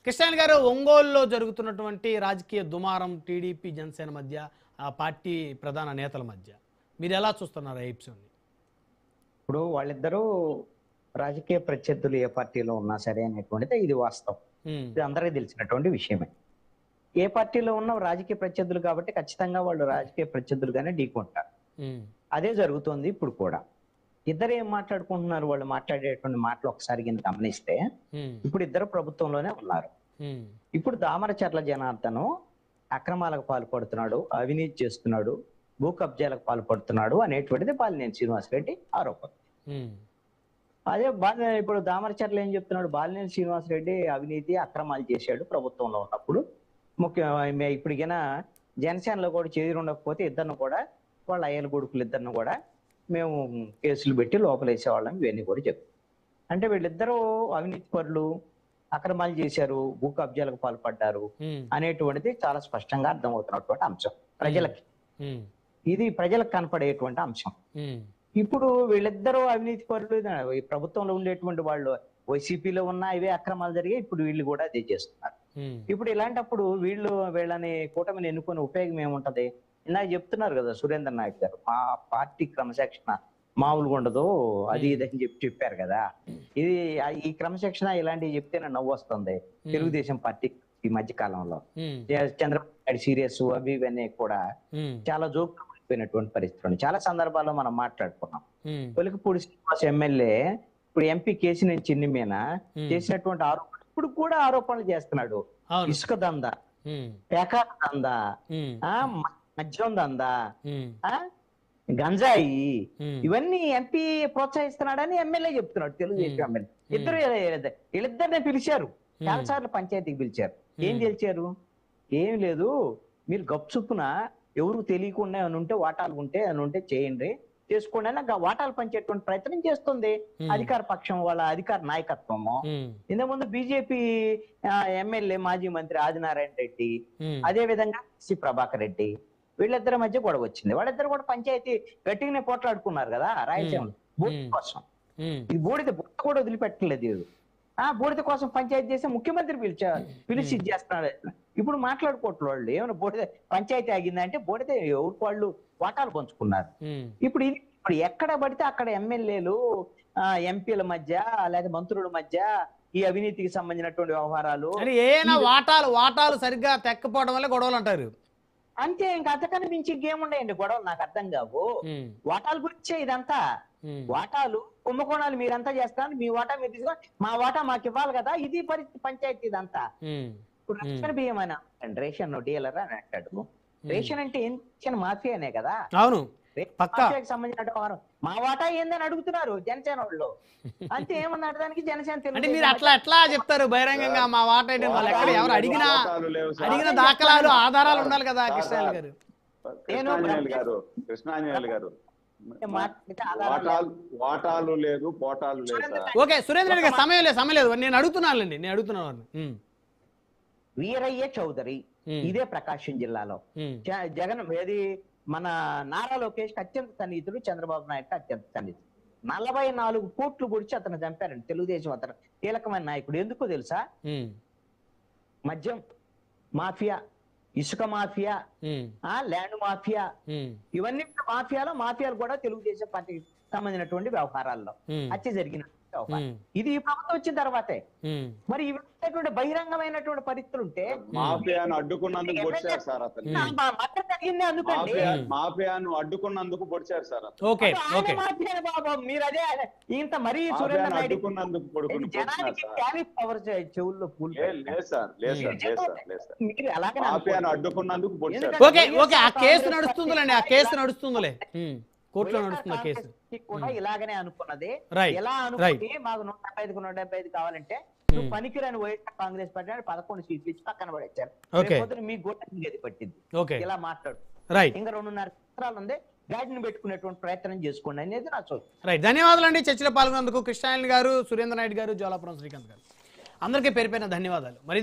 కృష్ణాయన్ గారు, ఒంగోలులో జరుగుతున్నటువంటి రాజకీయ దుమారం టీడీపీ జనసేన మధ్య, ఆ పార్టీ ప్రధాన నేతల మధ్య మీరు ఎలా చూస్తున్నారు ఆ ఎపిసోడ్ని? ఇప్పుడు వాళ్ళిద్దరూ రాజకీయ ప్రత్యర్థులు ఏ పార్టీలో ఉన్నా సరే అనేటువంటిది ఇది వాస్తవం. ఇది అందరికీ తెలిసినటువంటి విషయమే. ఏ పార్టీలో ఉన్న రాజకీయ ప్రత్యర్థులు కాబట్టి ఖచ్చితంగా వాళ్ళు రాజకీయ ప్రత్యర్థులుగానే ఢీకొంటారు. అదే జరుగుతోంది ఇప్పుడు కూడా. ఇద్దరు ఏం మాట్లాడుకుంటున్నారు, వాళ్ళు మాట్లాడేటువంటి మాటలు ఒకసారి గమనిస్తే ఇప్పుడు ఇద్దరు ప్రభుత్వంలోనే ఉన్నారు. ఇప్పుడు దామరచర్ల జనార్దన్ అక్రమాలకు పాల్పడుతున్నాడు, అవినీతి చేస్తున్నాడు, భూ కబ్జాలకు పాల్పడుతున్నాడు అనేటువంటిది బాలినేని శ్రీనివాసరెడ్డి ఆరోపణ. అదే ఇప్పుడు దామరచర్ల ఏం చెప్తున్నాడు, బాలినేని శ్రీనివాసరెడ్డి అవినీతి అక్రమాలు చేశాడు ప్రభుత్వంలో ఉన్నప్పుడు. ముఖ్యంగా ఇప్పటికైనా జనసేనలో కూడా చేరి ఉండకపోతే ఇద్దరిని కూడా, వాళ్ళ అయ్యల కొడుకులు ఇద్దరిని కూడా మేము కేసులు పెట్టి లోపలేసేవాళ్ళం, ఇవన్నీ కూడా చెప్తాం. అంటే వీళ్ళిద్దరూ అవినీతి పరులు, అక్రమాలు చేశారు, భూ కబ్జాలకు పాల్పడ్డారు అనేటువంటిది చాలా స్పష్టంగా అర్థమవుతున్నటువంటి అంశం ప్రజలకి. ఇది ప్రజలకు కనపడేటువంటి అంశం. ఇప్పుడు వీళ్ళిద్దరూ అవినీతి పరులు, ఈ ప్రభుత్వంలో ఉండేటువంటి వాళ్ళు వైసీపీలో ఉన్న ఇవే అక్రమాలు జరిగాయి, ఇప్పుడు వీళ్ళు కూడా అదే చేస్తున్నారు. ఇప్పుడు ఇలాంటప్పుడు వీళ్ళని కూటమిని ఎన్నుకునే ఉపయోగం ఏముంటది? ఇందాక చెప్తున్నారు కదా సురేంద్ర నాయక్ గారు, మా పార్టీ క్రమశిక్షణ మామూలుగా ఉండదు, అది ఇది అని చెప్పారు కదా. ఇది ఈ క్రమశిక్షణ ఇలాంటివి చెప్తేనే నవ్వు వస్తుంది తెలుగుదేశం పార్టీ ఈ మధ్య కాలంలో. చంద్రబాబు నాయుడు సీరియస్ అవి ఇవన్నీ కూడా చాలా జోక్యం అయిపోయినటువంటి పరిస్థితులు చాలా సందర్భాల్లో మనం మాట్లాడుకున్నాం. వెలుగుపూడి శ్రీనివాస్ ఎమ్మెల్యే ఇప్పుడు ఎంపీ కేసినేని చిన్ని మీద చేసినటువంటి ఆరోపణలు ఇప్పుడు కూడా ఆరోపణలు చేస్తున్నాడు. ఇసుక దందా, పేకాట దందా, మద్యం దందా, గంజాయి, ఇవన్నీ ఎంపీ ప్రోత్సహిస్తున్నాడని ఎమ్మెల్యే చెప్తున్నాడు. తెలుగుదేశం ఎమ్మెల్యే వీళ్ళిద్దరినే పిలిచారు, చాలా సార్లు పంచాయతీకి పిలిచారు. ఏం గెలిచారు? ఏం లేదు, మీరు గప్చుప్పున ఎవరు తెలియకుండా అని ఉంటే వాటాలు ఉంటే అని ఉంటే చేయండి, చేసుకోండి అని వాటాలు పంచేటువంటి ప్రయత్నం చేస్తుంది అధికార పక్షం, వాళ్ళ అధికార నాయకత్వము. ఇంతకుముందు బీజేపీ ఎమ్మెల్యే మాజీ మంత్రి ఆదినారాయణ రెడ్డి, అదే విధంగా సి ప్రభాకర్ రెడ్డి, వీళ్ళిద్దరి మధ్య గొడవ వచ్చింది. వాళ్ళిద్దరు కూడా పంచాయతీ గట్టిగానే పోట్లాడుకున్నారు కదా రాయలసీమలో బూడిద కోసం. ఈ బూడిద కూడా వదిలిపెట్టలేదు. బూడిద కోసం పంచాయతీ చేసి ముఖ్యమంత్రి పిలిచి చేస్తున్నాడు. ఇప్పుడు మాట్లాడుకోవట్లేదు వాళ్ళు, ఏమైనా బూడిద పంచాయతీ ఆగిందంటే బూడిద ఎవరికి వాళ్ళు వాటాలు పంచుకున్నారు. ఇప్పుడు ఎక్కడ పడితే అక్కడ ఎమ్మెల్యేలు ఎంపీల మధ్య లేదా మంత్రుల మధ్య ఈ అవినీతికి సంబంధించినటువంటి వ్యవహారాలు, వాటాలు సరిగ్గా తెక్కపోవడం వల్ల గొడవలు అంటారు. అంతే, ఇంకా అంతకన్నా మించి ఇంకేముండయండి గొడవలు. నాకు అర్థం కావు. వాటాల గురించే ఇదంతా. వాటాలు కుంభకోణాలు మీరంతా చేస్తాను, మీ వాటా మీరు తీసుకొని మా వాటా మాకు ఇవ్వాలి కదా, ఇది పరిస్థితి పంచాయతీ ఇదంతా. ఇప్పుడు రేషన్ బియ్యం అని రేషన్ డీలర్ అని అంటాడు. రేషన్ అంటే ఏం మాఫియానే కదా. అవును, సంబంధించిన వ్యవహారం. మా వాటా ఏందని అడుగుతున్నారు జనసేన వాళ్ళు. అంతే, ఏమన్నారు దానికి జనసేన అంటే మీరు ఎట్లా చెప్తారు బహిరంగంగా మా వాటా వాళ్ళు ఎక్కడ ఎవరు అడిగిన దాఖలాలు ఆధారాలు ఉండాలి కదా కృష్ణాయన్ గారు. కృష్ణాయన్ గారు వాటాలు లేదు, పోటాలు లేదు. ఓకే, సురేంద్ర రెడ్డి గారు సమయం లేదు, నేను అడుగుతున్నాను. వీరయ్య చౌదరి, ఇదే ప్రకాశం జిల్లాలో జగన్ ఏది మన నారా లోకేష్ అత్యంత సన్నిహితుడు, చంద్రబాబు నాయుడు అత్యంత సన్నిహితుడు. 44 కోట్లు గురించి అతను చంపారండి. తెలుగుదేశం అతను కీలకమైన నాయకుడు. ఎందుకో తెలుసా? మద్యం మాఫియా, ఇసుక మాఫియా, ల్యాండ్ మాఫియా, ఇవన్నీ మాఫియాలు కూడా తెలుగుదేశం పార్టీకి సంబంధించినటువంటి వ్యవహారాల్లో హత్య జరిగిన ఇది ఈ ప్రభుత్వం వచ్చిన తర్వాతే. మరి ఇటువంటి బహిరంగమైనటువంటి పరిస్థితులు ఉంటే మాఫియాను అడ్డుకున్నందుకు పొడిచారు సార్. మాఫియాను అడ్డుకున్నందుకు పొడిచారు సార్. మీరు అదే ఇంత మరీ సురేంద్ర అడ్డుకున్నందుకు జనానికి పవర్ చెవుల్లో పూలు మీరు అలాగే మాఫియాను అడ్డుకున్నందుకు పొడిచారు. ఓకే, ఆ కేసు నడుస్తుందిలేండి, ఆ కేసు నడుస్తుందిలే, కోర్టులో నడుస్తున్న కేసు కూడా ఇలాగనే అనుకున్నది. ఎలా అనుకుంటే మాకు 175 175 కావాలంటే నువ్వు పనికిరాని వైఎస్ఆర్ కాంగ్రెస్ పార్టీ 11 సీట్లు ఇచ్చి పక్కన పడేచ్చారు. మీ గోటి పట్టింది ఇలా మాట్లాడు. ఇంకా 2.5 సంవత్సరాలు ఉంది, గాడిని పెట్టుకునేటువంటి ప్రయత్నం చేసుకోండి అనేది నా సూచన. ధన్యవాదాలు అండి చర్చలో పాల్గొన్నందుకు కృష్ణాయన్ గారు, సురేంద్ర నాయుడు గారు, జ్వాలాపురం శ్రీకాంత్ గారు, అందరికీ పేరు ధన్యవాదాలు. మరి